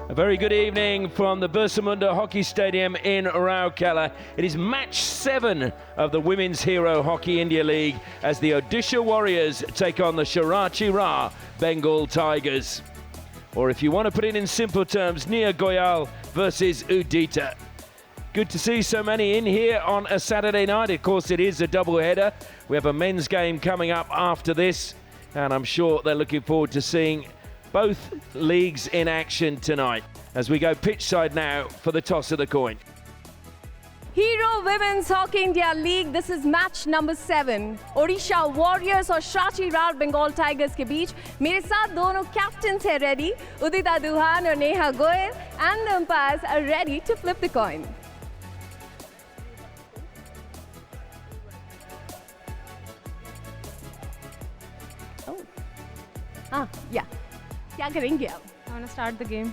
A very good evening from the Bursamunda Hockey Stadium in Rourkela. It is match 7 of the Women's Hero Hockey India League as the Odisha Warriors take on the Shrachi Bengal Tigers. Or if you want to put it in simple terms, Nia Goyal versus Udita. Good to see so many in here on a Saturday night. Of course, it is a double-header. We have a men's game coming up after this, and I'm sure they're looking forward to seeing both leagues in action tonight as we go pitch side now for the toss of the coin. Hero Women's Hockey India League, this is match number 7. Odisha Warriors और Shrachi Bengal Tigers के बीच मेरे साथ दोनों captains हैं ready, Udita Duhan और Neha Goyal, and the umpires are ready to flip the coin. Yeah. क्या करेंगे आप? I want to start the game.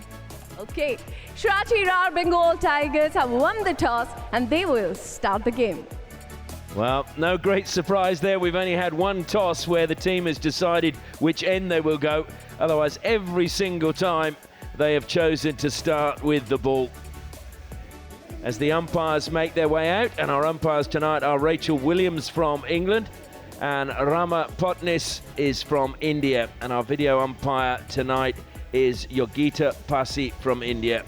Okay. Shrachi Bengal Tigers have won the toss and they will start the game. Well, no great surprise there. We've only had one toss where the team has decided which end they will go. Otherwise, every single time they have chosen to start with the ball. As the umpires make their way out, and our umpires tonight are Rachel Williams from England and Rama Potnis is from India. And our video umpire tonight is Yogita Pasi from India.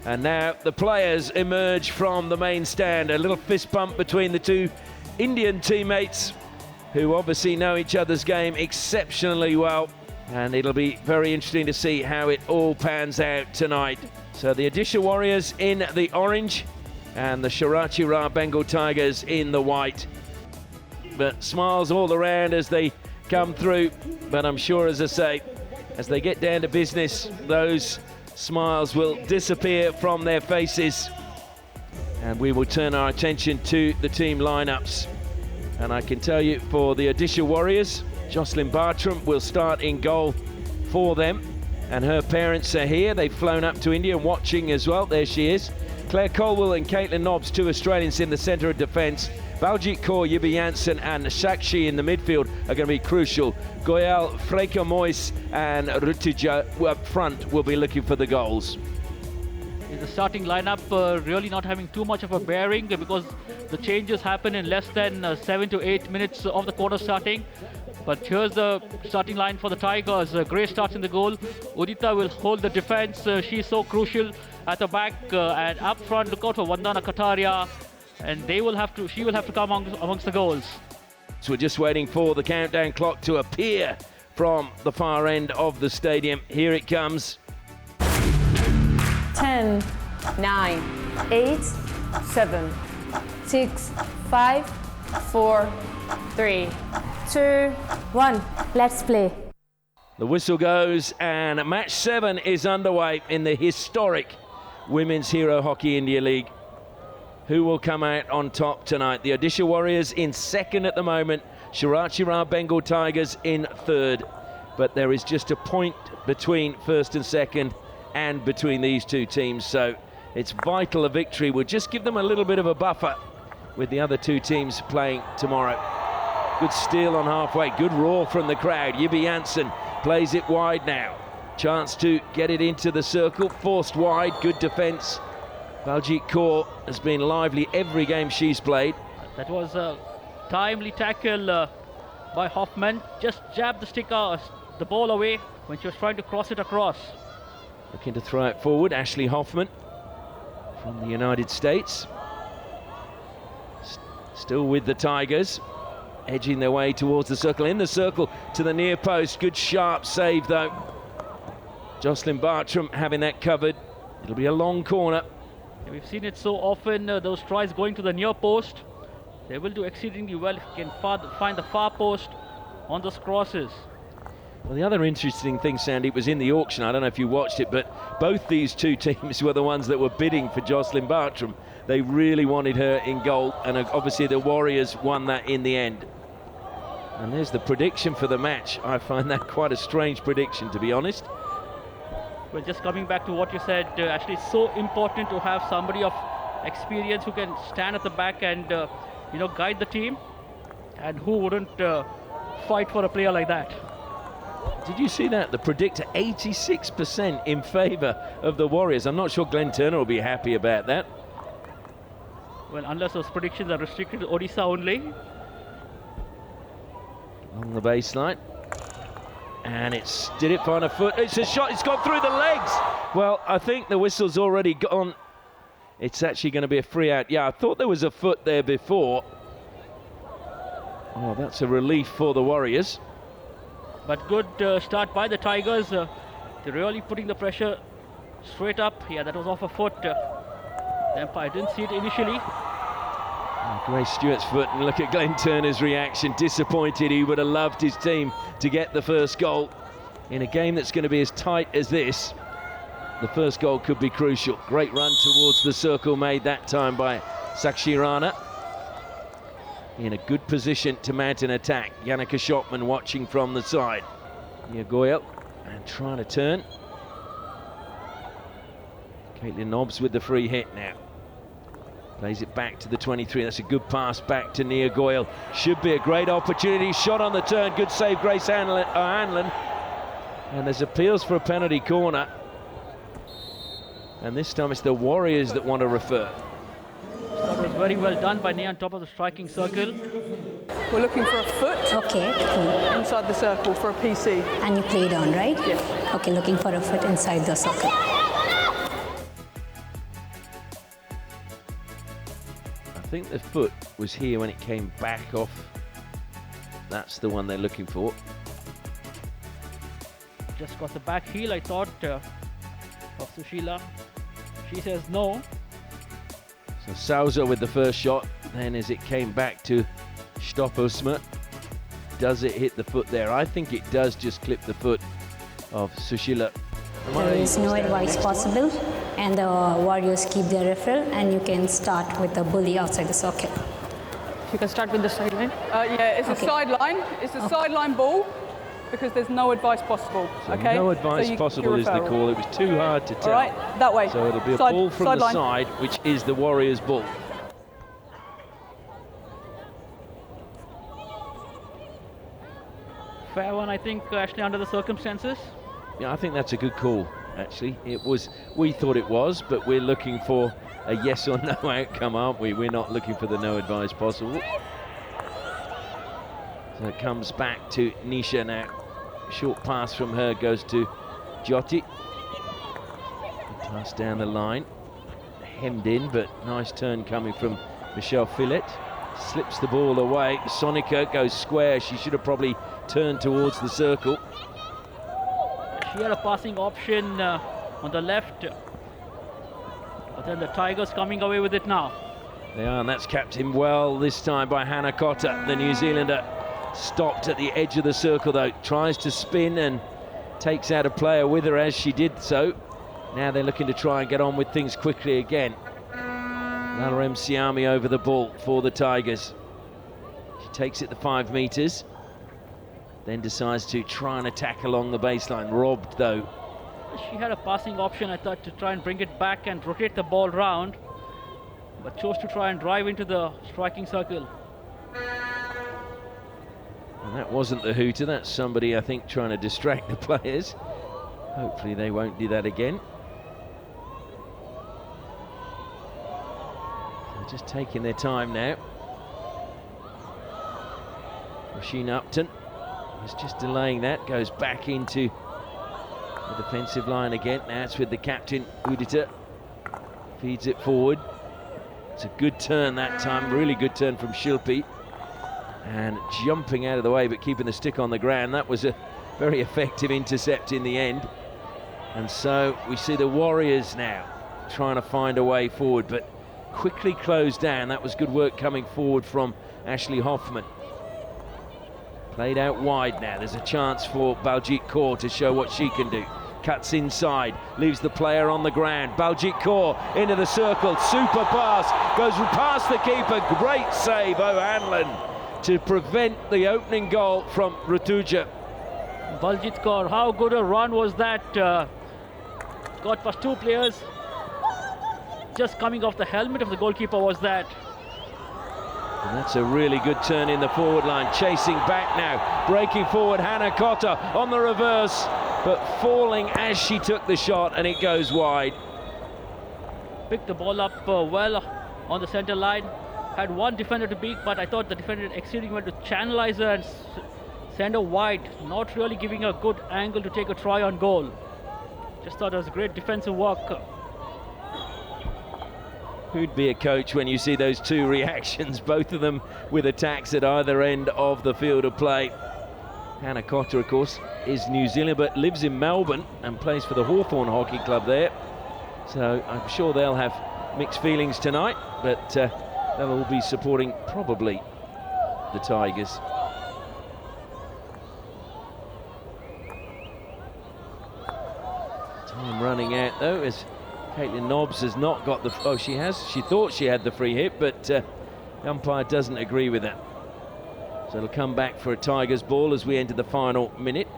And now the players emerge from the main stand. A little fist bump between the two Indian teammates who obviously know each other's game exceptionally well. And it'll be very interesting to see how it all pans out tonight. So the Odisha Warriors in the orange and the Shrachi Bengal Tigers in the white. But smiles all around as they come through. But I'm sure, as I say, as they get down to business, those smiles will disappear from their faces. And we will turn our attention to the team lineups. And I can tell you, for the Odisha Warriors, Jocelyn Bartram will start in goal for them. And her parents are here. They've flown up to India and watching as well. There she is. Claire Colwell and Caitlin Nobbs, two Australians in the centre of defence. Baljit Kaur, Yibi Janssen and Shrachi in the midfield are going to be crucial. Goyal, Freka Moyes and Rutija up front will be looking for the goals. The starting lineup really not having too much of a bearing because the changes happen in less than 7 to 8 minutes of the quarter starting. But here's the starting line for the Tigers. Gray starts in the goal. Udita will hold the defense. She's so crucial at the back and up front. Look out for Vandana Kataria, and she will have to come amongst the goals. So we're just waiting for the countdown clock to appear from the far end of the stadium. Here it comes. 10, 9, 8, 7, 6, 5, 4, 3, 2, 1. Let's play. The whistle goes and match 7 is underway in the historic Women's Hero Hockey India League. Who will come out on top tonight? The Odisha Warriors in second at the moment, Shrachi Bengal Tigers in third. But there is just a point between first and second and between these two teams, so it's vital a victory would just give them a little bit of a buffer with the other two teams playing tomorrow. Good steal on halfway, good roar from the crowd. Yibi Janssen plays it wide now. Chance to get it into the circle, forced wide, good defence. Baljit Kaur has been lively every game she's played. That was a timely tackle by Hoffman. Just jabbed the ball away when she was trying to cross it across. Looking to throw it forward, Ashley Hoffman from the United States. Still with the Tigers, edging their way towards the circle. In the circle to the near post. Good sharp save though. Jocelyn Bartram having that covered. It'll be a long corner. We've seen it so often, those tries going to the near post. They will do exceedingly well if you can find the far post on those crosses. Well, the other interesting thing, Sandy, was in the auction. I don't know if you watched it, but both these two teams were the ones that were bidding for Jocelyn Bartram. They really wanted her in goal, and obviously the Warriors won that in the end. And there's the prediction for the match. I find that quite a strange prediction, to be honest. Well, just coming back to what you said, actually it's so important to have somebody of experience who can stand at the back and guide the team, and who wouldn't fight for a player like that. Did you see that? The predictor 86% in favour of the Warriors. I'm not sure Glenn Turner will be happy about that. Well, unless those predictions are restricted to Odisha only. On the baseline. And did it find a foot? It's a shot, it's gone through the legs. Well, I think the whistle's already gone. It's actually going to be a free out. Yeah, I thought there was a foot there before. Oh, that's a relief for the Warriors. But good start by the Tigers. They're really putting the pressure straight up. Yeah, that was off a foot. The umpire didn't see it initially. Grace Stewart's foot, and look at Glenn Turner's reaction. Disappointed. He would have loved his team to get the first goal. In a game that's going to be as tight as this, the first goal could be crucial. Great run towards the circle made that time by Shrachi Rana. In a good position to mount an attack. Yannicka Schotman watching from the side. Goyle and trying to turn. Caitlin Nobbs with the free hit now. Plays it back to the 23. That's a good pass back to Nia Goyle. Should be a great opportunity. Shot on the turn. Good save, Grace Hanlon. And there's appeals for a penalty corner. And this time it's the Warriors that want to refer. That was very well done by Nia on top of the striking circle. We're looking for a foot. Okay, cool. Inside the circle for a PC. And you played on, right? Yes. Okay, looking for a foot inside the circle. I think the foot was here when it came back off. That's the one they're looking for. Just got the back heel, I thought, of Sushila. She says no. So Souza with the first shot. Then as it came back to Stoppelsma, does it hit the foot there? I think it does just clip the foot of Sushila. There is no advice possible, and the Warriors keep their referral, and you can start with the bully outside the circle. You can start with the sideline. Yeah, it's a sideline. It's a sideline ball because there's no advice possible. So okay. no advice possible is the call. It was too hard to tell. All right, that way. So it'll be a ball from the side, which is the Warriors' ball. Fair one, I think, actually, under the circumstances. Yeah, I think that's a good call, actually. We thought it was, but we're looking for a yes or no outcome, aren't we? We're not looking for the no advice possible. So it comes back to Nisha now. Short pass from her goes to Jyoti. Pass down the line. Hemmed in, but nice turn coming from Michelle Fillet. Slips the ball away. Sonica goes square. She should have probably turned towards the circle. She had a passing option on the left, but then the Tigers coming away with it now. They are, and that's kept him well this time by Hannah Cotter, the New Zealander. Stopped at the edge of the circle though, tries to spin and takes out a player with her as she did so. Now they're looking to try and get on with things quickly again. Lalarem Siami over the ball for the Tigers. She takes it the 5 meters. Then decides to try and attack along the baseline. Robbed though. She had a passing option, I thought, to try and bring it back and rotate the ball round, but chose to try and drive into the striking circle. And that wasn't the hooter, that's somebody, I think, trying to distract the players. Hopefully they won't do that again. They're just taking their time now. Roisin Upton is just delaying that, goes back into the defensive line again. Now it's with the captain, Udita. Feeds it forward. It's a good turn that time, really good turn from Shilpi. And jumping out of the way but keeping the stick on the ground. That was a very effective intercept in the end. And so we see the Warriors now trying to find a way forward, but quickly closed down. That was good work coming forward from Ashley Hoffman. Played out wide now. There's a chance for Baljit Kaur to show what she can do. Cuts inside, leaves the player on the ground. Baljit Kaur into the circle, super pass, goes past the keeper. Great save, O'Hanlon, to prevent the opening goal from Rutuja. Baljit Kaur, how good a run was that? Got past 2 players. Just coming off the helmet of the goalkeeper was that. And that's a really good turn in the forward line. Chasing back now, breaking forward, Hannah Cotter on the reverse, but falling as she took the shot, and it goes wide. Picked the ball up well on the center line. Had one defender to beat, but I thought the defender exceeding went to channelize her and send her wide, not really giving her a good angle to take a try on goal. Just thought it was great defensive work. Who'd be a coach when you see those two reactions, both of them with attacks at either end of the field of play? Hannah Cotter, of course, is New Zealand, but lives in Melbourne and plays for the Hawthorn Hockey Club there. So I'm sure they'll have mixed feelings tonight, but they'll all be supporting probably the Tigers. Time running out though, as Caitlin Nobbs has not got the... Oh, she has. She thought she had the free hit, but the umpire doesn't agree with that. So it'll come back for a Tigers ball as we enter the final minute.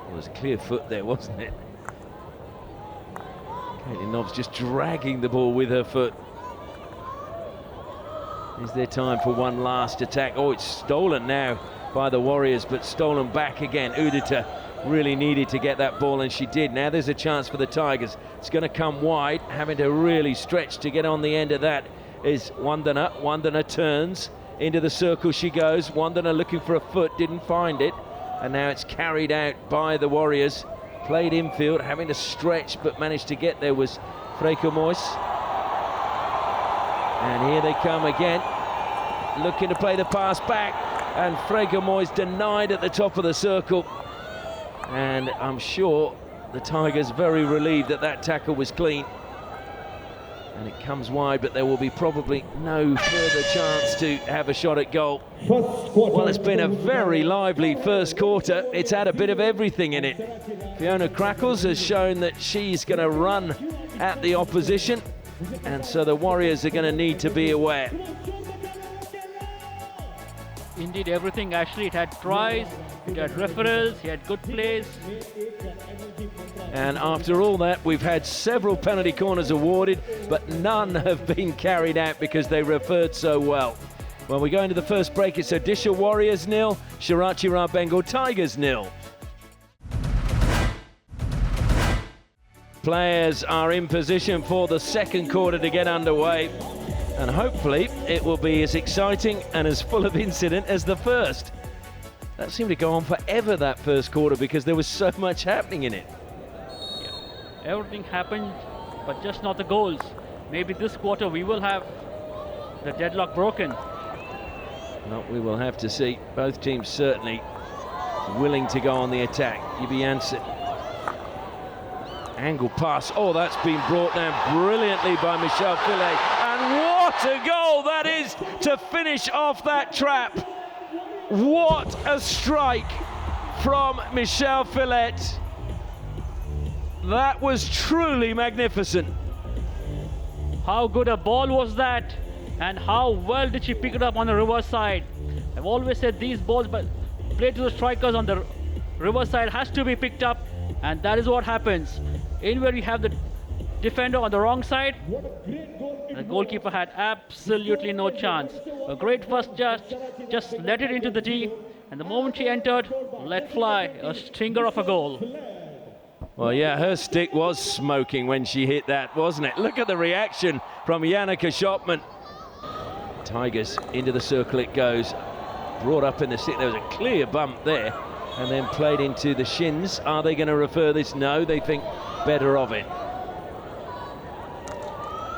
Well, it was a clear foot there, wasn't it? Caitlin Nobbs just dragging the ball with her foot. Is there time for one last attack? Oh, it's stolen now by the Warriors, but stolen back again. Udita really needed to get that ball, and she did. Now there's a chance for the Tigers. It's going to come wide, having to really stretch to get on the end of that is Wandana. Wandana turns into the circle, she goes. Wandana looking for a foot, didn't find it, and now it's carried out by the Warriors. Played infield, having to stretch, but managed to get there was Freke Moyes. And here they come again, looking to play the pass back, and Freke Moyes denied at the top of the circle. And I'm sure the Tigers very relieved that that tackle was clean. And it comes wide, but there will be probably no further chance to have a shot at goal. Well, it's been a very lively first quarter. It's had a bit of everything in it. Fiona Crackles has shown that she's going to run at the opposition, and so the Warriors are going to need to be aware. Indeed, everything actually. It had tries, it had referrals, it had good plays. And after all that, we've had several penalty corners awarded, but none have been carried out because they referred so well. When we go into the first break, it's Odisha Warriors 0, Shrachi Bengal Tigers 0. Players are in position for the second quarter to get underway, and hopefully it will be as exciting and as full of incident as the first. That seemed to go on forever, that first quarter, because there was so much happening in it. Yeah. Everything happened, but just not the goals. Maybe this quarter we will have the deadlock broken. Well, we will have to see. Both teams certainly willing to go on the attack. Yibi Jansen. Angle pass. Oh, that's been brought down brilliantly by Michelle Fillet. And what a goal that is to finish off that trap. What a strike from Michelle Fillet. That was truly magnificent. How good a ball was that, and how well did she pick it up on the reverse side. I've always said these balls played to the strikers on the reverse side has to be picked up, and that is what happens. In where you have the defender on the wrong side, the goalkeeper had absolutely no chance. A great first just let it into the tee, and the moment she entered, let fly a stinger of a goal. Well, yeah, her stick was smoking when she hit that, wasn't it? Look at the reaction from Janneke Schopman. Tigers into the circle it goes. Brought up in the stick. There was a clear bump there, and then played into the shins. Are they going to refer this? No, they think better of it.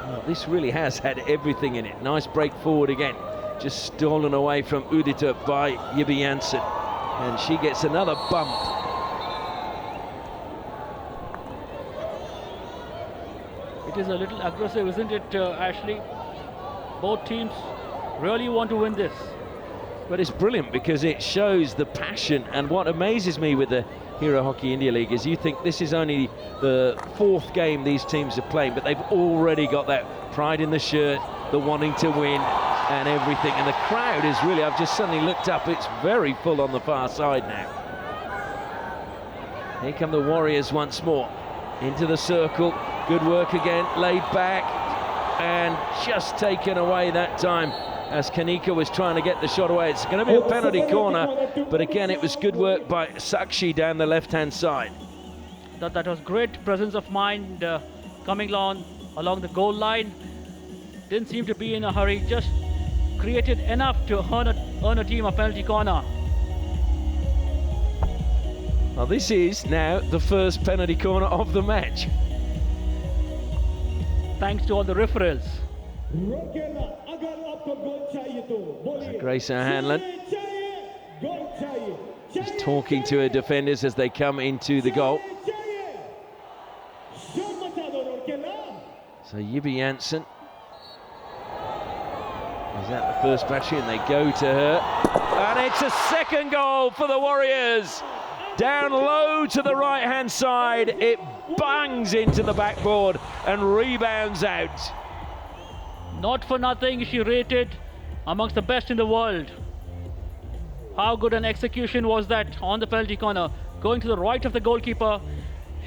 Well, this really has had everything in it. Nice break forward again. Just stolen away from Udita by Yibi Jansen. And she gets another bump. It is a little aggressive, isn't it, Ashley? Both teams really want to win this. But it's brilliant because it shows the passion, and what amazes me with the Hero Hockey India League is you think this is only the fourth game these teams are playing, but they've already got that pride in the shirt, the wanting to win and everything. And the crowd is really, I've just suddenly looked up, it's very full on the far side now. Here come the Warriors once more. Into the circle, good work again, laid back. and just taken away that time as Kanika was trying to get the shot away. It's going to be a penalty corner, but again, it was good work by Shrachi down the left-hand side. That was great presence of mind coming along the goal line. Didn't seem to be in a hurry, just created enough to earn a team a penalty corner. Well, this is now the first penalty corner of the match. Thanks to all the referrals. Grace O'Hanlon just talking to her defenders as they come into the goal. So Yibi Janssen is at the first battery and they go to her. And it's a second goal for the Warriors. Down low to the right-hand side, it bangs into the backboard and rebounds out. Not for nothing, she rated amongst the best in the world. How good an execution was that on the penalty corner? Going to the right of the goalkeeper.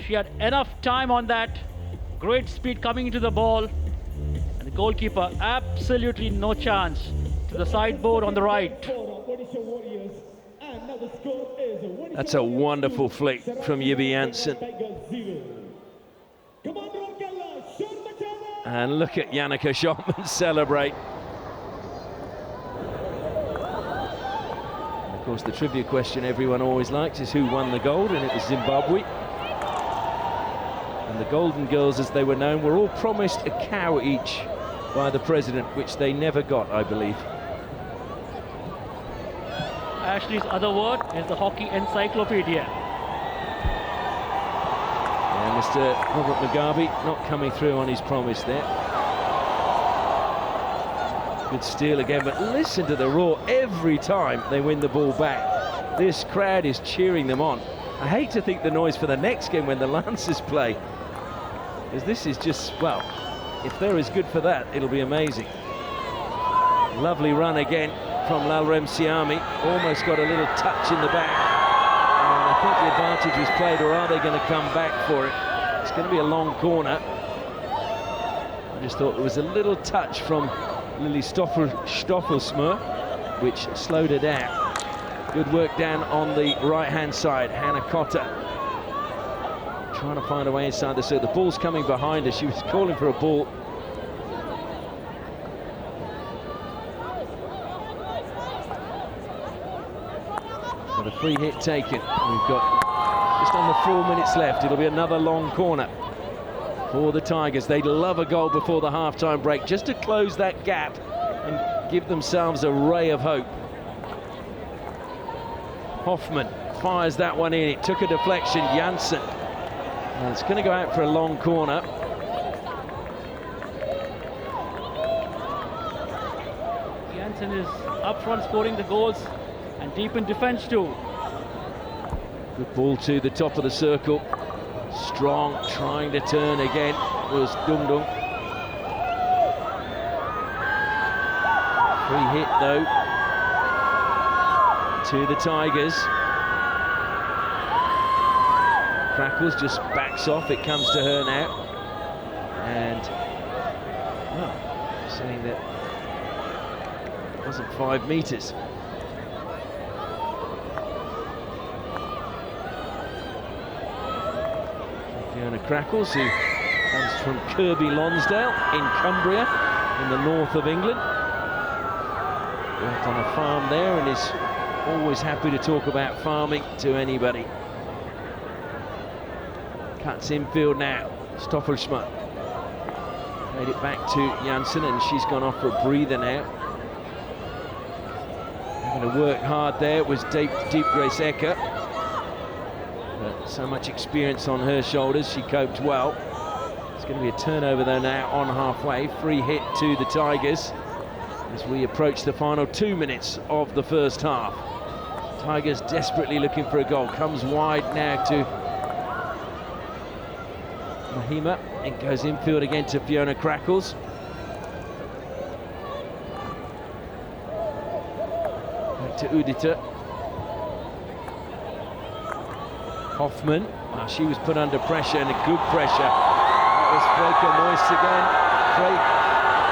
She had enough time on that. Great speed coming into the ball. And the goalkeeper, absolutely no chance to the sideboard on the right. That's a wonderful flick from Yibi Janssen. And look at Yannicka Schotman celebrate. And of course, the trivia question everyone always likes is who won the gold, and it was Zimbabwe. And the Golden Girls, as they were known, were all promised a cow each by the president, which they never got, I believe. Ashley's other word is the hockey encyclopedia. Yeah, Mr. Robert Mugabe not coming through on his promise there. Good steal again, but listen to the roar every time they win the ball back. This crowd is cheering them on. I hate to think the noise for the next game when the Lancers play, because this is just, well, if they're as good for that, it'll be amazing. Lovely run again from Lalrem Siami, almost got a little touch in the back, and I think the advantage was played, or are they going to come back for it? It's going to be a long corner. I just thought there was a little touch from Lily Stoffelsmer, which slowed her down. Good work down on the right-hand side. Hannah Cotter trying to find a way inside the circle. The ball's coming behind her. She was calling for a ball. So the free hit taken. We've got just under 4 minutes left. It'll be another long corner for the Tigers. They'd love a goal before the half-time break, just to close that gap and give themselves a ray of hope. Hoffman fires that one in. It took a deflection. Janssen. And it's going to go out for a long corner. Janssen is up front scoring the goals and deep in defense too. Good ball to the top of the circle. Strong trying to turn again was Dung Dung. Free hit though to the Tigers. Crackles just backs off. It comes to her now, and well, saying that it wasn't 5 meters. Fiona Crackles, who comes from Kirby Lonsdale in Cumbria, in the north of England. Worked on a farm there and is always happy to talk about farming to anybody. Cuts infield now. Stoffelsman made it back to Janssen, and she's gone off for a breather now. Having to work hard there was Deep Grace Ecker. But so much experience on her shoulders, she coped well. It's going to be a turnover though now on halfway. Free hit to the Tigers as we approach the final 2 minutes of the first half. Tigers desperately looking for a goal. Comes wide now to Mahima and goes infield again to Fiona Crackles. Back to Udita. Hoffman, she was put under pressure, and a good pressure. That was Freke Moyes again.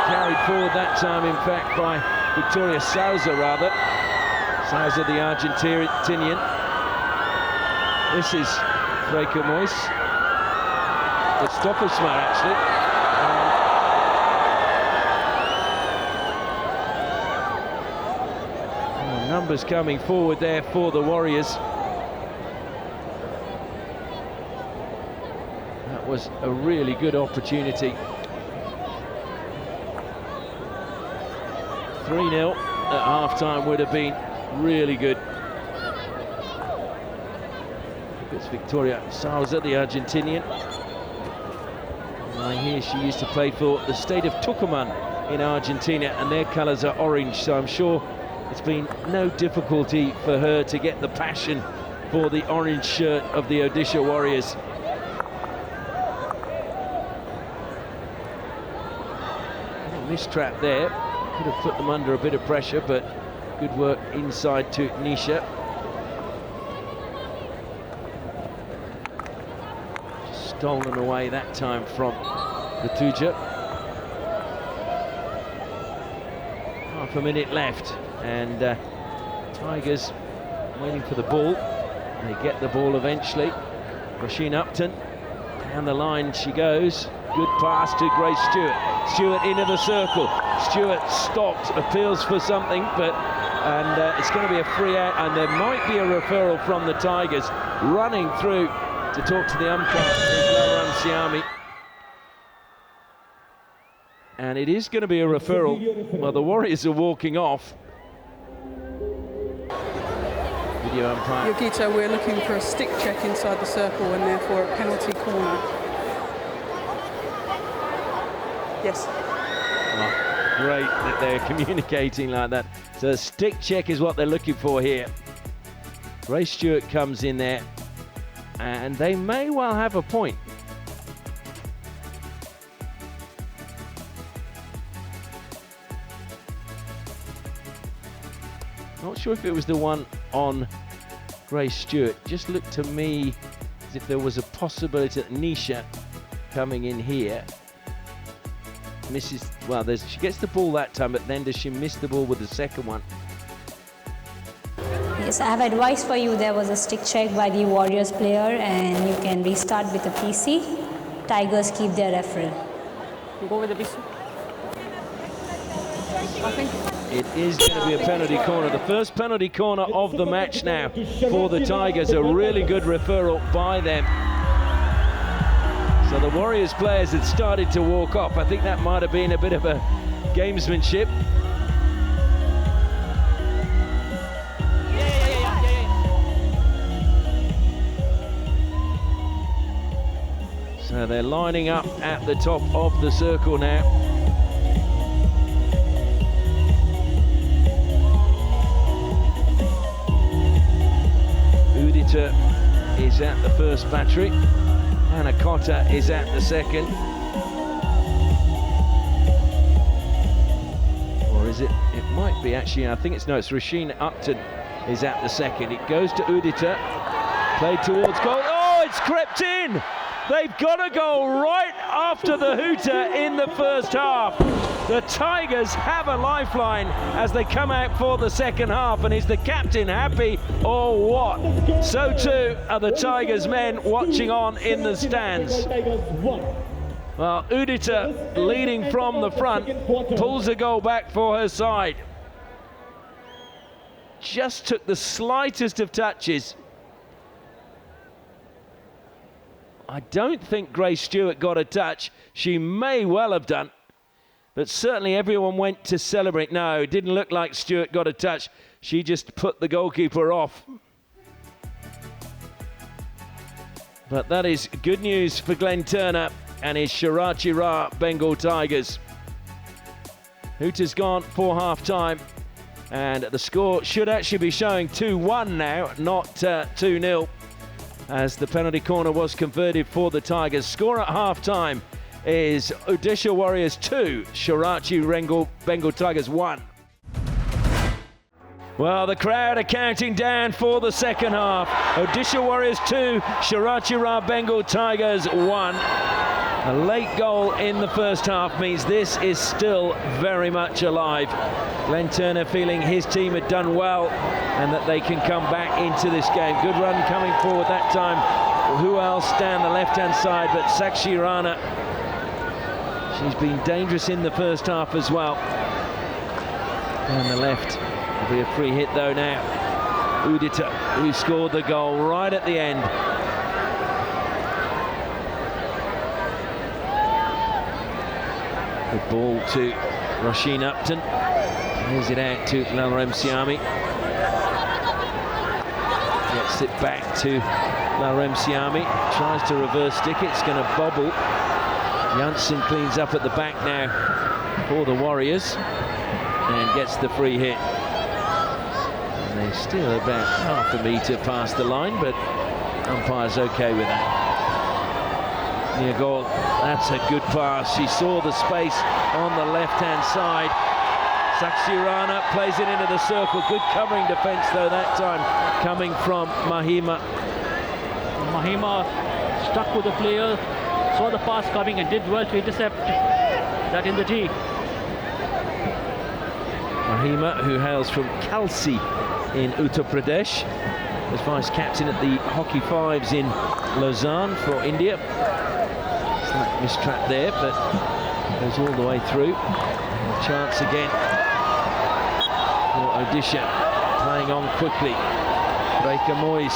carried forward that time, in fact, by Victoria Souza, rather. Souza, the Argentinian. This is Freke Mois. The Stoffersma, actually. Numbers coming forward there for the Warriors. That was a really good opportunity. 3-0 at half-time would have been really good. It's Victoria Souza, the Argentinian. I hear she used to play for the state of Tucumán in Argentina, and their colours are orange, so I'm sure it's been no difficulty for her to get the passion for the orange shirt of the Odisha Warriors. Mistrap there, could have put them under a bit of pressure, but good work inside to Nisha. Just stolen away that time from Latuja. Half a minute left, and Tigers waiting for the ball. They get the ball eventually. Rasheen Upton, down the line she goes. Good pass to Grace Stewart. Stewart into the circle. Stewart stopped, appeals for something, but it's going to be a free out, and there might be a referral from the Tigers. Running through to talk to the umpire is Lauren Siami. And it is going to be a referral. Well, the Warriors are walking off. Video umpire. Yogita, we're looking for a stick check inside the circle and therefore a penalty corner. Yes. Oh, great that they're communicating like that. So a stick check is what they're looking for here. Grace Stewart comes in there, and they may well have a point. Not sure if it was the one on Grace Stewart. Just looked to me as if there was a possibility that Nisha coming in here misses. Well, she gets the ball that time, but then does she miss the ball with the second one? Yes, I have advice for you. There was a stick check by the Warriors player, and you can restart with a PC. Tigers keep their referral. You go with the PC. I think it is going to be a penalty corner. The first penalty corner of the match now for the Tigers. A really good referral by them. So the Warriors players had started to walk off. I think that might have been a bit of a gamesmanship. So they're lining up at the top of the circle now. Udita is at the first battery. Anakota is at the second. Or is it? It might be actually. I think it's it's Rasheen Upton is at the second. It goes to Udita. Played towards goal. Oh, it's crept in! They've got a goal right after the hooter in the first half. The Tigers have a lifeline as they come out for the second half, and is the captain happy or what? So too are the Tigers men watching on in the stands. Well, Udita, leading from the front, pulls a goal back for her side. Just took the slightest of touches. I don't think Grace Stewart got a touch. She may well have done, but certainly everyone went to celebrate. No, it didn't look like Stewart got a touch. She just put the goalkeeper off. But that is good news for Glenn Turner and his Shrachi Bengal Tigers. Hooter's gone for half-time, and the score should actually be showing 2-1 now, not 2-0. As the penalty corner was converted for the Tigers. Score at half-time is Odisha Warriors 2, Shrachi Bengal Tigers 1. Well, the crowd are counting down for the second half. Odisha Warriors 2, Shrachi Bengal Tigers 1. A late goal in the first half means this is still very much alive. Glenn Turner feeling his team had done well and that they can come back into this game. Good run coming forward that time. Who else down the left-hand side but Shrachi Rana. She's been dangerous in the first half as well. Down the left. It'll be a free hit though now. Odisha, who scored the goal right at the end. The ball to Roisin Upton. Plays it out to Lalrem Siami. Gets it back to Lalrem Siami. Tries to reverse stick it. It's going to bobble. Janssen cleans up at the back now for the Warriors and gets the free hit. And they're still about half a metre past the line, but umpire's okay with that. Near goal, that's a good pass. She saw the space on the left-hand side. Shrachi Rana plays it into the circle. Good covering defence though that time, coming from Mahima. Mahima stuck with the player, saw the pass coming and did well to intercept that in the D. Mahima, who hails from Kalsi in Uttar Pradesh, was vice-captain at the Hockey Fives in Lausanne for India. Slight mistrap there, but goes all the way through. And a chance again for Odisha, playing on quickly. Baker Moyes.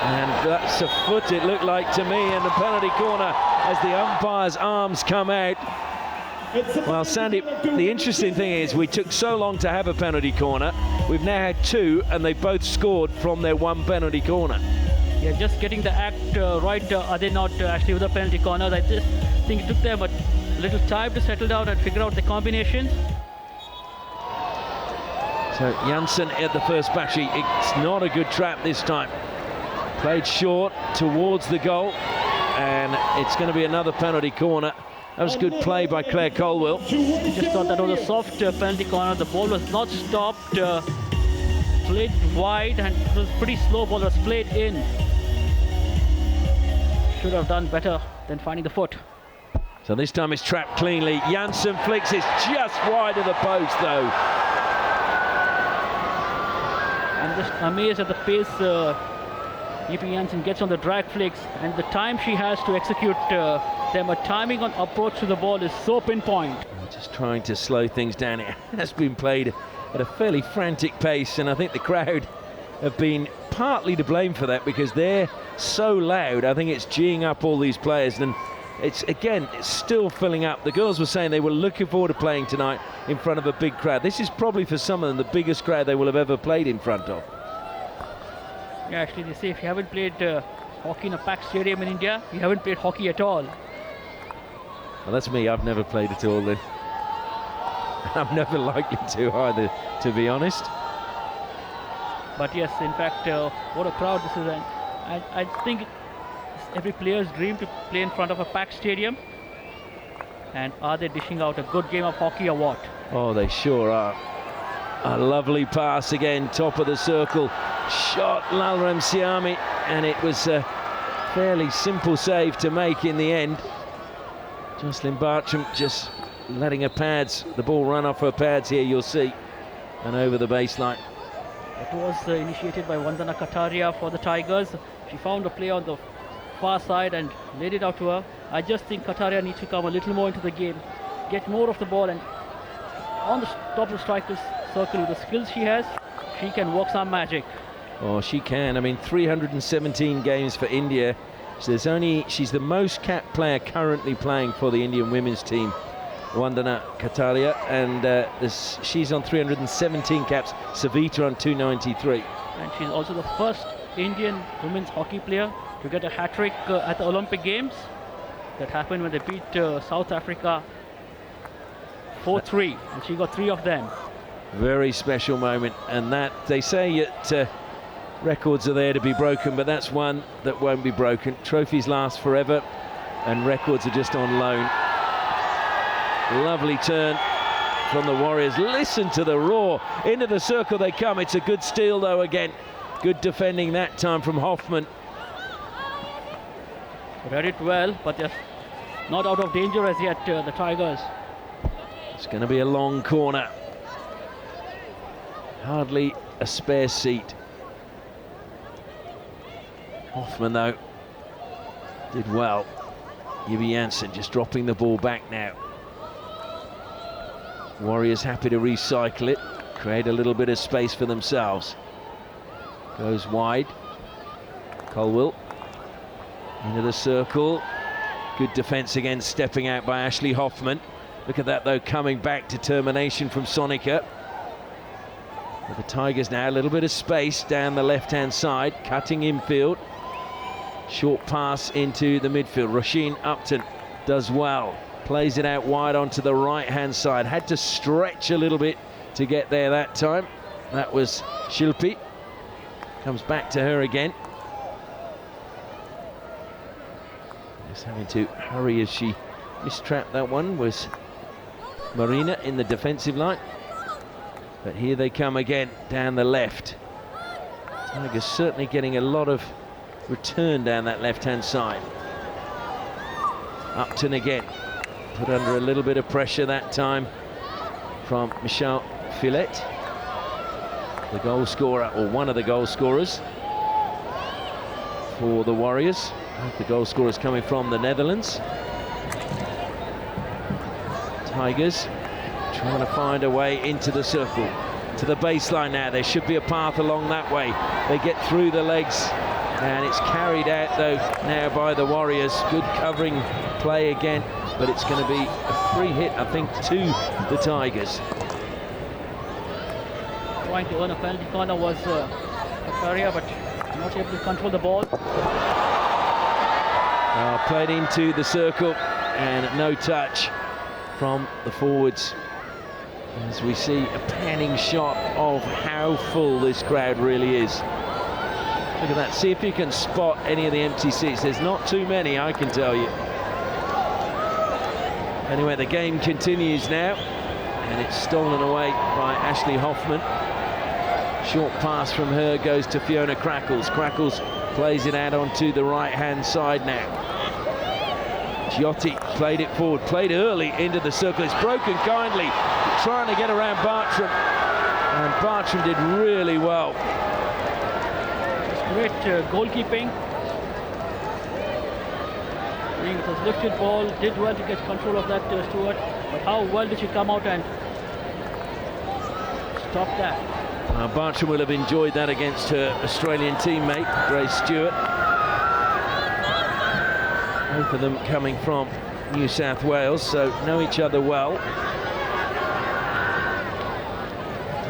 And that's a foot, it looked like to me, in the penalty corner as the umpire's arms come out. Well, Sandy, the interesting thing is we took so long to have a penalty corner. We've now had two, and they both scored from their one penalty corner. Yeah, just getting the act right. Are they not actually with the penalty corners? I just think it took them a little time to settle down and figure out the combinations. So Janssen at the first battery. It's not a good trap this time. Played short towards the goal, and it's going to be another penalty corner. That was good play by Claire Colwell. Just thought that was a soft penalty corner. The ball was not stopped, played wide, and it was pretty slow ball, was played in. Should have done better than finding the foot. So this time it's trapped cleanly. Janssen flicks it just wide of the post though. I'm just amazed at the pace E.P. Janssen gets on the drag flicks, and the time she has to execute them. Her timing on approach to the ball is so pinpoint. Just trying to slow things down. It has been played at a fairly frantic pace, and I think the crowd have been partly to blame for that because they're so loud. I think it's geeing up all these players, and it's still filling up. The girls were saying they were looking forward to playing tonight in front of a big crowd. This is probably for some of them the biggest crowd they will have ever played in front of. Yeah, actually they say if you haven't played hockey in a packed stadium in India, you haven't played hockey at all. Well, that's me. I've never played at all then. I'm never likely to either, to be honest. But yes, in fact, what a crowd this is. And I think it's every player's dream to play in front of a packed stadium. And are they dishing out a good game of hockey or what? Oh, they sure are. A lovely pass again, top of the circle. Shot Lalrem Siami, and it was a fairly simple save to make in the end. Jocelyn Bartram just letting her pads, the ball run off her pads here, you'll see, and over the baseline. It was initiated by Vandana Kataria for the Tigers. She found a player on the far side and laid it out to her. I just think Kataria needs to come a little more into the game, get more of the ball, and on the top of the striker's circle with the skills she has, she can work some magic. Oh, she can. I mean, 317 games for India. So she's the most capped player currently playing for the Indian women's team, Vandana Kataria, and she's on 317 caps. Savita on 293. And she's also the first Indian women's hockey player to get a hat-trick at the Olympic Games. That happened when they beat South Africa 4-3, and she got 3 of them. Very special moment, and that they say that records are there to be broken, but that's one that won't be broken. Trophies last forever, and records are just on loan. Lovely turn from the Warriors. Listen to the roar. Into the circle they come. It's a good steal though again. Good defending that time from Hoffman. Read it well, but they're not out of danger as yet, the Tigers. It's going to be a long corner. Hardly a spare seat. Hoffman, though, did well. Yibi Janssen just dropping the ball back now. Warriors happy to recycle it, create a little bit of space for themselves. Goes wide. Colwill into the circle. Good defence again, stepping out by Ashley Hoffman. Look at that, though, coming back. Determination from Sonica. But the Tigers now, a little bit of space down the left-hand side, cutting infield. Short pass into the midfield. Roisin Upton does well. Plays it out wide onto the right-hand side. Had to stretch a little bit to get there that time. That was Shilpi. Comes back to her again. Just having to hurry as she mistrapped that one was Marina in the defensive line. But here they come again down the left. Tigers certainly getting a lot of return down that left-hand side. Upton again, put under a little bit of pressure that time from Michelle Fillet, the goal scorer, or one of the goal scorers for the Warriors. The goal scorers coming from the Netherlands. Tigers trying to find a way into the circle, to the baseline now. There should be a path along that way. They get through the legs, and it's carried out though now by the Warriors. Good covering play again, but it's going to be a free hit, I think, to the Tigers. Trying to earn a penalty corner was Akaria, but not able to control the ball. Played into the circle, and no touch from the forwards. As we see a panning shot of how full this crowd really is. Look at that, see if you can spot any of the empty seats. There's not too many, I can tell you. Anyway, the game continues now, and it's stolen away by Ashley Hoffman. Short pass from her goes to Fiona Crackles. Crackles plays it out onto the right-hand side now. Giotti played it forward, played early into the circle. It's broken kindly, trying to get around Bartram, and Bartram did really well. Great goalkeeping. It was lifted ball, did well to get control of that, Stewart. But how well did she come out and stop that? Bartram will have enjoyed that against her Australian teammate, Grace Stewart. Both of them coming from New South Wales, so know each other well.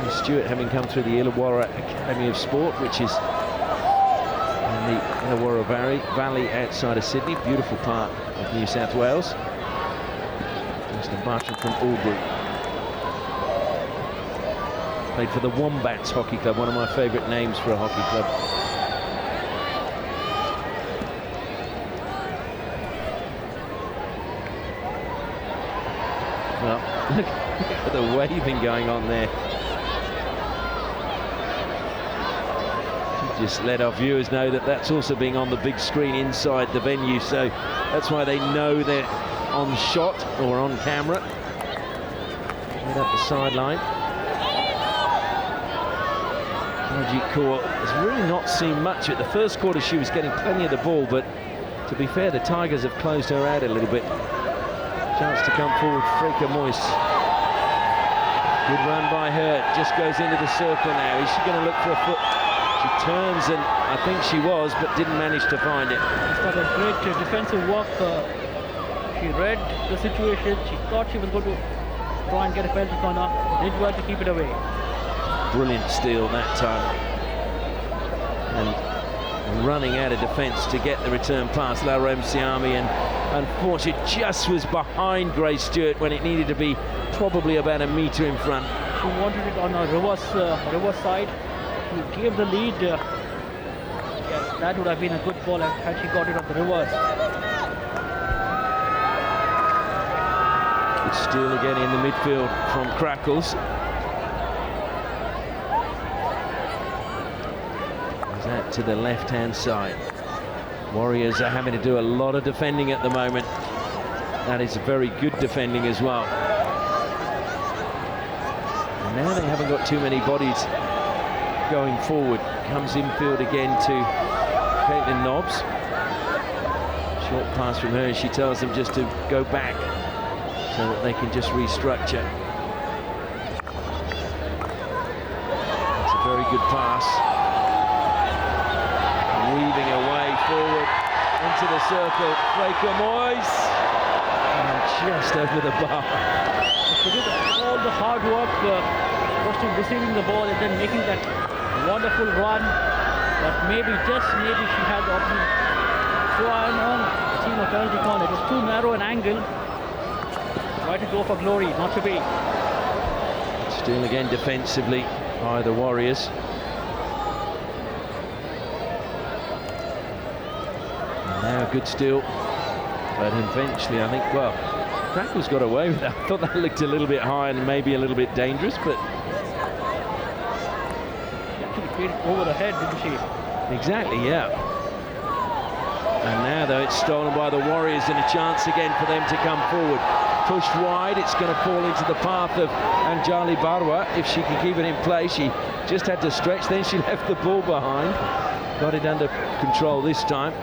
Grace Stewart having come through the Illawarra Academy of Sport, which is in the Illawarra Valley outside of Sydney, beautiful part of New South Wales. Mr. Bartram from Albury. Played for the Wombats Hockey Club, one of my favourite names for a hockey club. Well, look at the waving going on there. Just let our viewers know that that's also being on the big screen inside the venue, so that's why they know they're on shot or on camera. Right up the sideline. Ajit Kaur has really not seen much of it. The first quarter she was getting plenty of the ball, but to be fair, the Tigers have closed her out a little bit. Chance to come forward, Freka Moyes. Good run by her, just goes into the circle now. Is she going to look for a foot? She turns, and I think she was, but didn't manage to find it. She's got a great defensive work. She read the situation. She thought she was going to try and get a penalty corner. Did well to keep it away. Brilliant steal that time. And running out of defence to get the return pass, Laurem Siami, and unfortunately just was behind Grace Stewart when it needed to be probably about a metre in front. She wanted it on a reverse side. He gave the lead. Yes, that would have been a good ball had she got it on the reverse. Good steal again in the midfield from Crackles. Goes out to the left-hand side. Warriors are having to do a lot of defending at the moment. That is very good defending as well. And now they haven't got too many bodies going forward. Comes infield again to Caitlin Nobbs. Short pass from her, and she tells them just to go back so that they can just restructure. That's a very good pass. Weaving away forward into the circle. Fraker Moyes. And just over the bar. She did all the hard work, first in receiving the ball and then making that wonderful run. But maybe, just maybe, she had the option. So I'm on the team of penalty corner. It was too narrow an angle. Try to go for glory, not to be. Still again defensively by the Warriors. And now good steal. But eventually, I think, well, Crackle's got away with that. I thought that looked a little bit high and maybe a little bit dangerous, but... She actually played it over the head, didn't she? Exactly, yeah. And now, though, it's stolen by the Warriors and a chance again for them to come forward. Pushed wide, it's going to fall into the path of Anjali Barwa. If she can keep it in play, she just had to stretch, then she left the ball behind. Got it under control this time.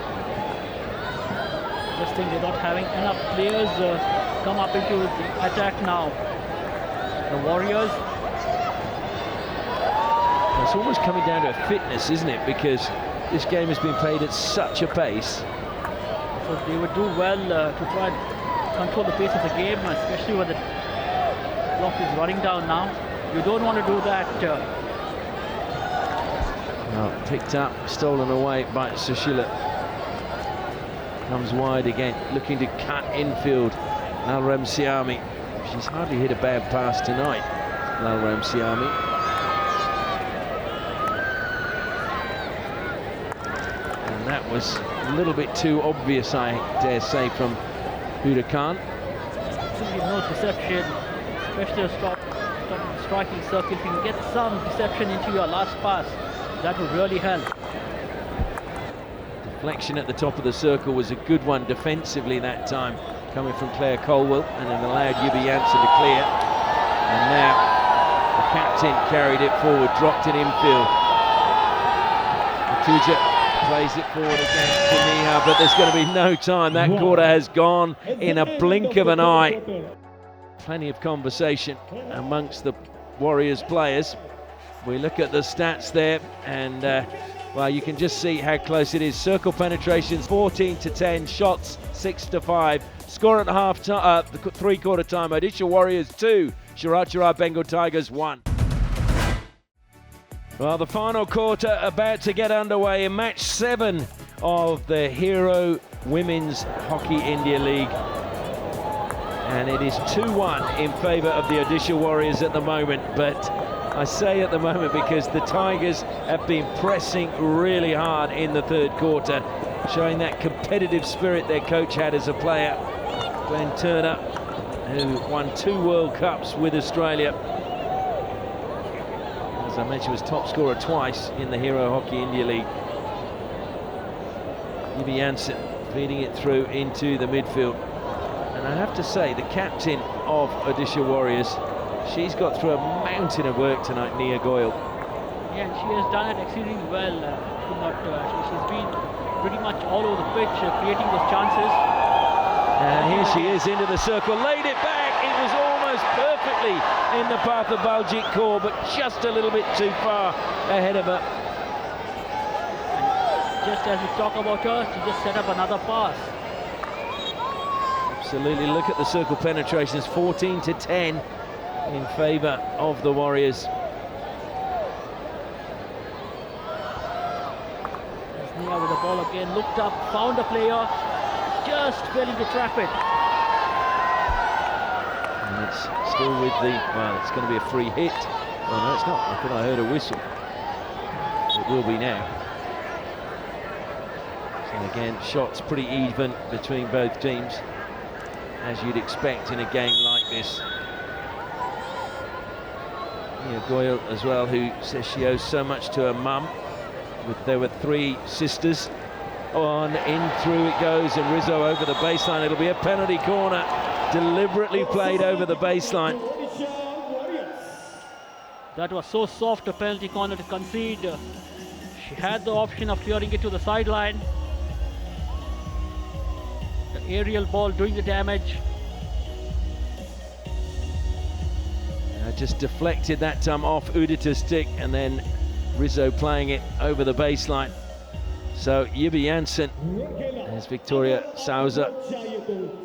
Just think they're not having enough players come up into the attack now. The Warriors. It's almost coming down to a fitness, isn't it? Because this game has been played at such a pace. So they would do well to try and control the pace of the game, especially when the clock is running down now. You don't want to do that. Well, picked up, stolen away by Sushila. Comes wide again, looking to cut infield. Lalram Siami. She's hardly hit a bad pass tonight, Lalram Siami. And that was a little bit too obvious, I dare say, from Huda Khan. Absolutely no deception, especially a striking circle. If you can get some deception into your last pass, that would really help. Deflection at the top of the circle was a good one defensively that time, coming from Claire Colwell, and it allowed Yubi Janssen to clear. And now the captain carried it forward, dropped it infield. Matuja plays it forward again to Niha, but there's going to be no time. That quarter has gone in a blink of an eye. Plenty of conversation amongst the Warriors players. We look at the stats there, and well, you can just see how close it is. Circle penetrations 14-10, shots 6-5. Score at half time, three-quarter time. Odisha Warriors 2, Shrachi Bengal Tigers 1. Well, the final quarter about to get underway in match 7 of the Hero Women's Hockey India League. And it is 2-1 in favour of the Odisha Warriors at the moment, but I say at the moment because the Tigers have been pressing really hard in the third quarter, showing that competitive spirit their coach had as a player. Glenn Turner, who won 2 World Cups with Australia. As I mentioned, was top scorer twice in the Hero Hockey India League. Yubi Janssen feeding it through into the midfield. And I have to say, the captain of Odisha Warriors, she's got through a mountain of work tonight, Nia Goyal. Yeah, and she has done it exceedingly well. She's been pretty much all over the pitch, creating those chances. And here she is into the circle, laid it back. It was almost perfectly in the path of Baljit Kaur, but just a little bit too far ahead of her. And just as we talk about her, she just set up another pass. Absolutely, look at the circle penetrations, 14-10 in favour of the Warriors. Nia with the ball again, looked up, found a player, just failing to trap it. And it's still with the, well, it's going to be a free hit. Oh no, it's not. I thought I heard a whistle. It will be now. So again, shots pretty even between both teams, as you'd expect in a game like this. Nia Goyal as well, who says she owes so much to her mum. There were 3 sisters, on, in through it goes, and Rizzo over the baseline. It'll be a penalty corner, deliberately played over the baseline. That was so soft a penalty corner to concede. She had the option of clearing it to the sideline. The aerial ball doing the damage. Just deflected that time off Udita's stick, and then Rizzo playing it over the baseline. So Yibi Janssen, there's Victoria Souza.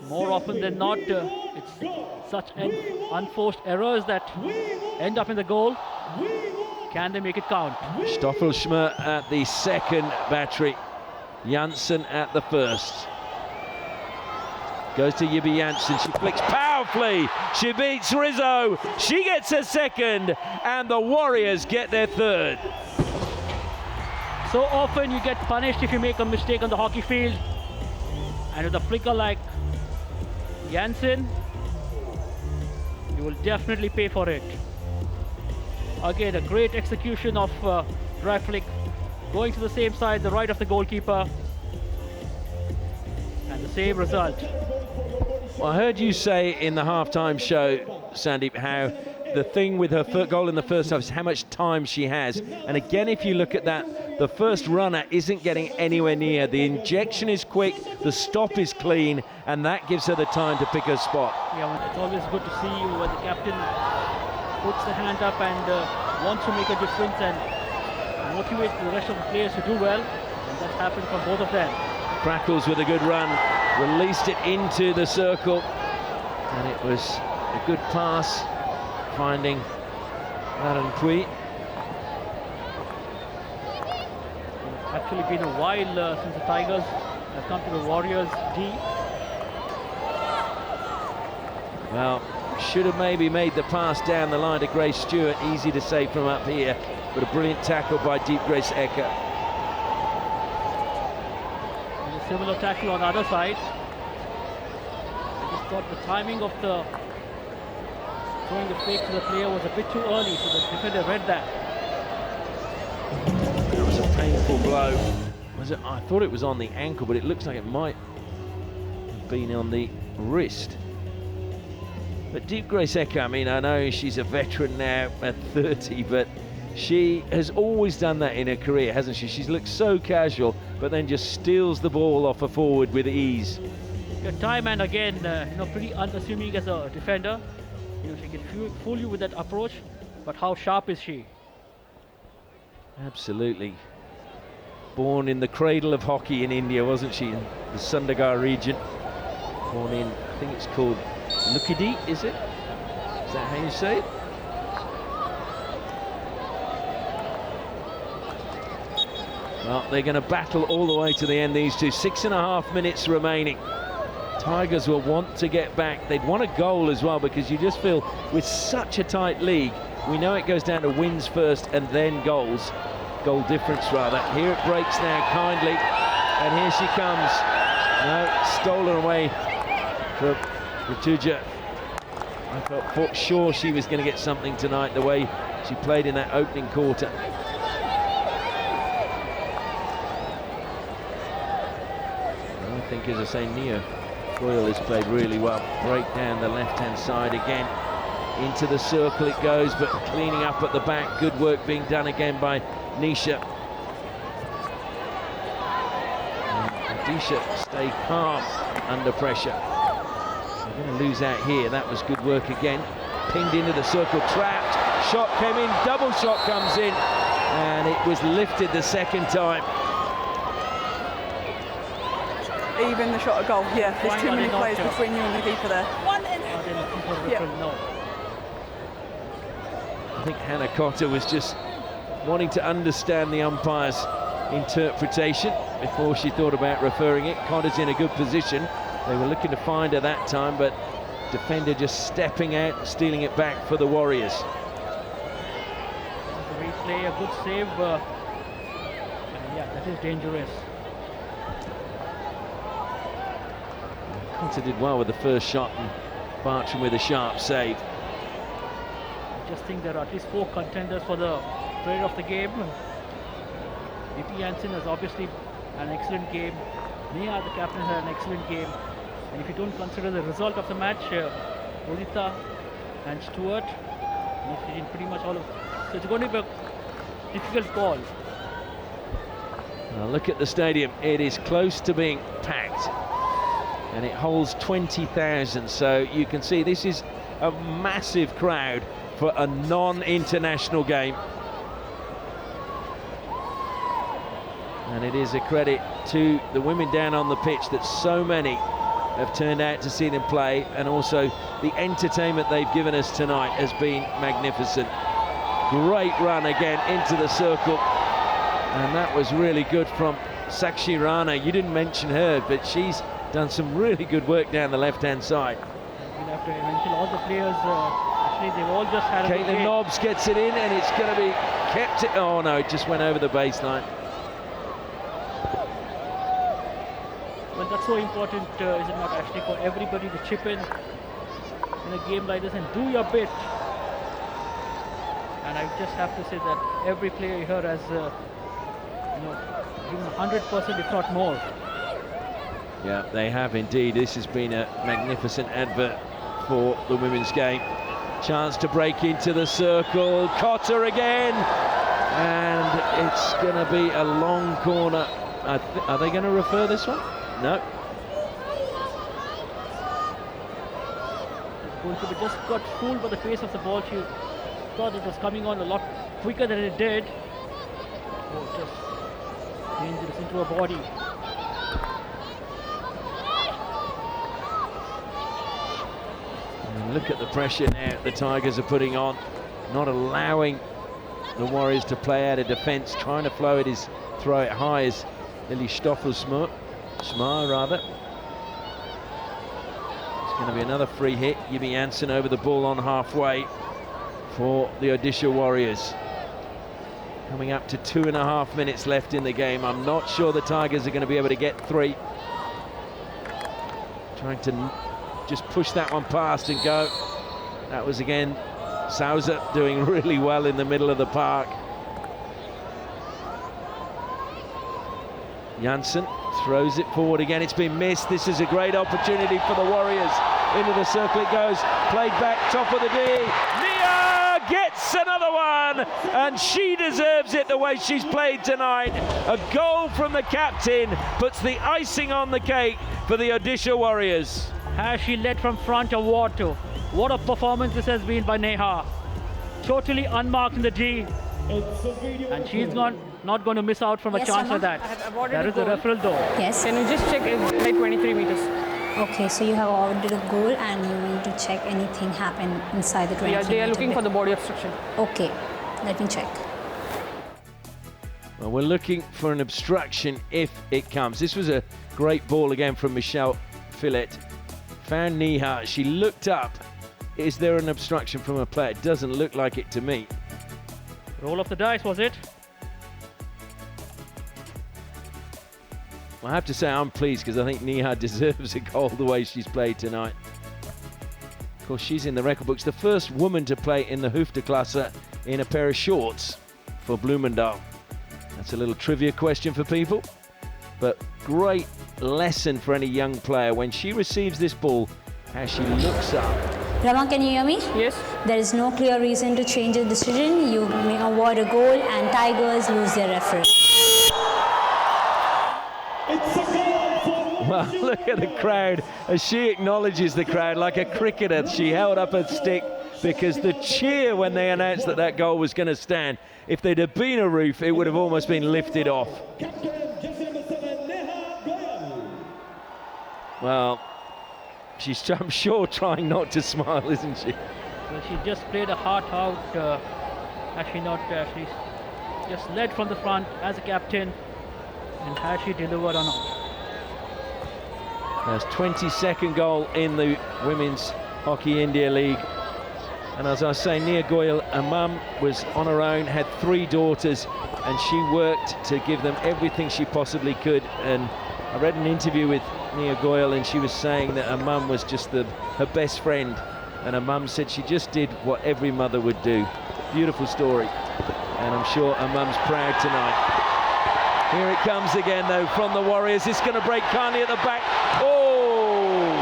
More often than not, it's such unforced errors that end up in the goal. Can they make it count? Stoffelschmer at the second battery, Janssen at the first. Goes to Yibi Janssen, she flicks powerfully, she beats Rizzo, she gets her second, and the Warriors get their third. So often you get punished if you make a mistake on the hockey field, and with a flicker like Janssen, you will definitely pay for it. Again, a great execution of dry flick, going to the same side, the right of the goalkeeper, and the same result. Well, I heard you say in the halftime show, Sandeep, how the thing with her goal in the first half is how much time she has. And again, if you look at that, the first runner isn't getting anywhere near. The injection is quick, the stop is clean, and that gives her the time to pick her spot. Yeah, well, it's always good to see when the captain puts the hand up and wants to make a difference and motivate the rest of the players to do well. And that's happened from both of them. Crackles with a good run, released it into the circle, and it was a good pass, finding Aaron Pui. It's actually been a while since the Tigers have come to the Warriors D. Well, should have maybe made the pass down the line to Grace Stewart, easy to say from up here, but a brilliant tackle by Deep Grace Ecker. Similar tackle on the other side. I just thought the timing of the throwing the fake to the player was a bit too early, so the defender read that. That was a painful blow. Was it? I thought it was on the ankle, but it looks like it might have been on the wrist. But Deep Grace Ecker, I mean, I know she's a veteran now at 30, but she has always done that in her career, hasn't she? She's looked so casual, but then just steals the ball off a forward with ease. Yeah, time and again, pretty unassuming as a defender. She can fool you with that approach, but how sharp is she? Absolutely. Born in the cradle of hockey in India, wasn't she? In the Sundagar region. Born in, I think it's called Lukidi, is it? Is that how you say it? Well, they're going to battle all the way to the end, these two. 6.5 minutes remaining. Tigers will want to get back. They'd want a goal as well, because you just feel with such a tight league, we know it goes down to wins first and then goals. Goal difference, rather. Here it breaks now, kindly. And here she comes. No, stolen away from Rituja. I felt sure she was going to get something tonight, the way she played in that opening quarter. I think, as I say, Nia Doyle has played really well. Break down the left-hand side again. Into the circle it goes, but cleaning up at the back. Good work being done again by Nisha. And Odisha stay calm under pressure. They're going to lose out here. That was good work again. Pinged into the circle, trapped. Shot came in, double shot comes in, and it was lifted the second time. Even the shot at goal, yeah. There's too many players between you and the keeper there. No. I think Hannah Cotter was just wanting to understand the umpire's interpretation before she thought about referring it. Cotter's in a good position. They were looking to find her that time, but defender just stepping out and stealing it back for the Warriors. The replay, a good save. Yeah, that is dangerous. Cotter did well with the first shot, and Bartram with a sharp save. I just think there are at least 4 contenders for the player of the game. Yibi Janssen has obviously an excellent game. Nia, the captain, had an excellent game. And if you don't consider the result of the match, Odisha and Stewart, in pretty much all of. So it's going to be a difficult call. Now look at the stadium. It is close to being packed, and it holds 20,000. So you can see this is a massive crowd for a non-international game. And it is a credit to the women down on the pitch that so many have turned out to see them play, and also the entertainment they've given us tonight has been magnificent. Great run again into the circle, and that was really good from Shrachi Rana. You didn't mention her, but she's done some really good work down the left-hand side. We'll have to mention all the players. Actually, they've all just had a good Caitlin game. Nobbs gets it in, and it's going to be kept. Oh no, it just went over the baseline. Well, that's so important, is it not, actually, for everybody to chip in a game like this and do your bit. And I just have to say that every player here has, given 100%, if not more. Yeah, they have indeed. This has been a magnificent advert for the women's game. Chance to break into the circle. Cotter again, and it's going to be a long corner. Are they going to refer this one? No. The goalkeeper just got fooled by the pace of the ball. She thought it was coming on a lot quicker than it did. Oh, just dangerous into her body. And look at the pressure now the Tigers are putting on, not allowing the Warriors to play out of defence, trying to throw it high as Lily Stoffelsma. Rather. It's going to be another free hit. Yimi Janssen over the ball on halfway for the Odisha Warriors. Coming up to 2.5 minutes left in the game. I'm not sure the Tigers are going to be able to get 3. Trying to just push that one past and go. That was again Sousa doing really well in the middle of the park. Janssen throws it forward again. It's been missed. This is a great opportunity for the Warriors. Into the circle it goes. Played back, top of the D. Nia gets another one, and she deserves it the way she's played tonight. A goal from the captain puts the icing on the cake for the Odisha Warriors. Has she led from front or what? What a performance this has been by Neha. Totally unmarked in the G. And she's not going to miss out from a Yes, chance Amma. like that. I have awarded That a is a goal. referral though. Yes. Can you just check if it's like 23 meters? Okay, so you have awarded a goal and you need to check anything happened inside the 20 Yeah, they are looking for meter. the body obstruction. Okay, let me check. Well, we're looking for an obstruction if it comes. This was a great ball again from Michelle Fillet. Found Neha. She looked up. Is there an obstruction from a player? It doesn't look like it to me. Roll of the dice, was it? I have to say I'm pleased because I think Neha deserves a goal the way she's played tonight. Of course, she's in the record books. The first woman to play in the Hoofdklasse in a pair of shorts for Bloemendaal. That's a little trivia question for people. But great lesson for any young player when she receives this ball, how she looks up. Rama, can you hear me? Yes. There is no clear reason to change the decision. You may award a goal and Tigers lose their referral. Well, look at the crowd as she acknowledges the crowd like a cricketer. She held up her stick because the cheer when they announced that that goal was going to stand, if there'd have been a roof, it would have almost been lifted off. Well, she's, I'm sure, trying not to smile, isn't she? Well, she just played a heart out. Actually not. She's just led from the front as a captain. And has she delivered or not? That's 22nd goal in the Women's Hockey India League. And as I say, Nia Goyal, her mum, was on her own, had 3 daughters, and she worked to give them everything she possibly could. And I read an interview with Nia Goyal, and she was saying that her mum was just her best friend. And her mum said she just did what every mother would do. Beautiful story. And I'm sure her mum's proud tonight. Here it comes again, though, from the Warriors. It's going to break kindly at the back. Oh!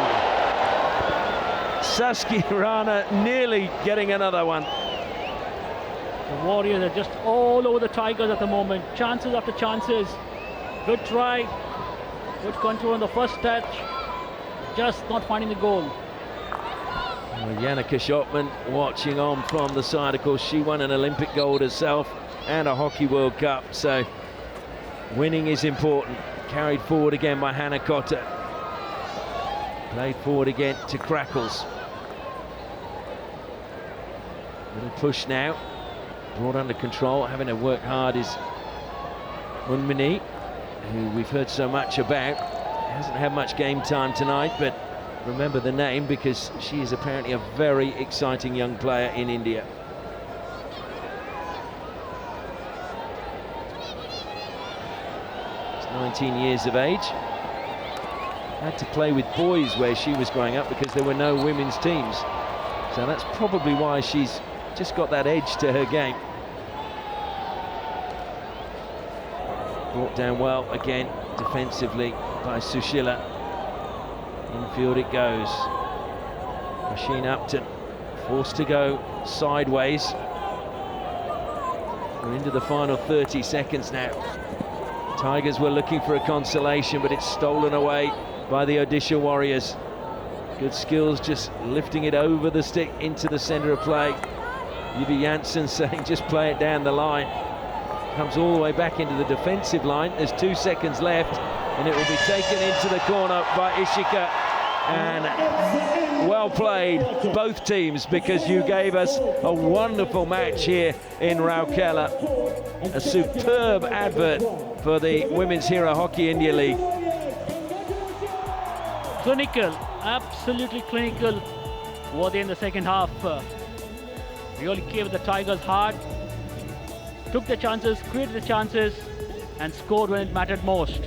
Saskia Rana nearly getting another one. The Warriors are just all over the Tigers at the moment. Chances after chances. Good try. Good control on the first touch. Just not finding the goal. Well, Yannicka Schotman watching on from the side. Of course, she won an Olympic gold herself and a Hockey World Cup. So winning is important. Carried forward again by Hannah Cotter. Played forward again to Crackles. Little push now. Brought under control. Having to work hard is Unmini, who we've heard so much about. Hasn't had much game time tonight, but remember the name because she is apparently a very exciting young player in India. She's 19 years of age. Had to play with boys where she was growing up because there were no women's teams. So that's probably why she's just got that edge to her game. Brought down well again defensively by Sushila. Infield it goes. Machine Upton forced to go sideways. We're into the final 30 seconds now. Tigers were looking for a consolation, but it's stolen away by the Odisha Warriors. Good skills, just lifting it over the stick into the centre of play. Yubi Janssen saying just play it down the line. Comes all the way back into the defensive line. There's 2 seconds left, and it will be taken into the corner by Ishika. And well played, both teams, because you gave us a wonderful match here in Rourkela. A superb advert for the Women's Hero Hockey India League. Clinical, absolutely clinical. Were they in the second half? Really gave the Tigers hard. Took the chances, created the chances, and scored when it mattered most.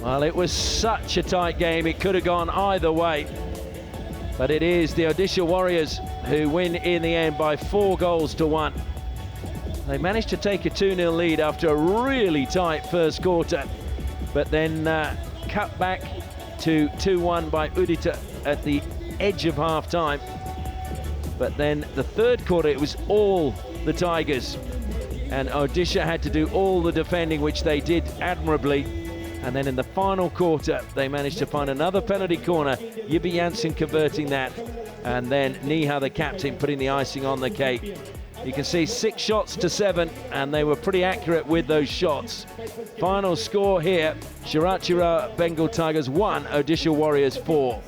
Well, it was such a tight game, it could have gone either way. But it is the Odisha Warriors who win in the end by 4 goals to 1. They managed to take a 2-0 lead after a really tight first quarter, but then cut back to 2-1 by Udita at the edge of half-time. But then the third quarter, it was all the Tigers, and Odisha had to do all the defending, which they did admirably. And then in the final quarter, they managed to find another penalty corner, Yubi Janssen converting that, and then Neha, the captain, putting the icing on the cake. You can see 6 shots to 7, and they were pretty accurate with those shots. Final score here, Shrachi Bengal Tigers 1, Odisha Warriors 4.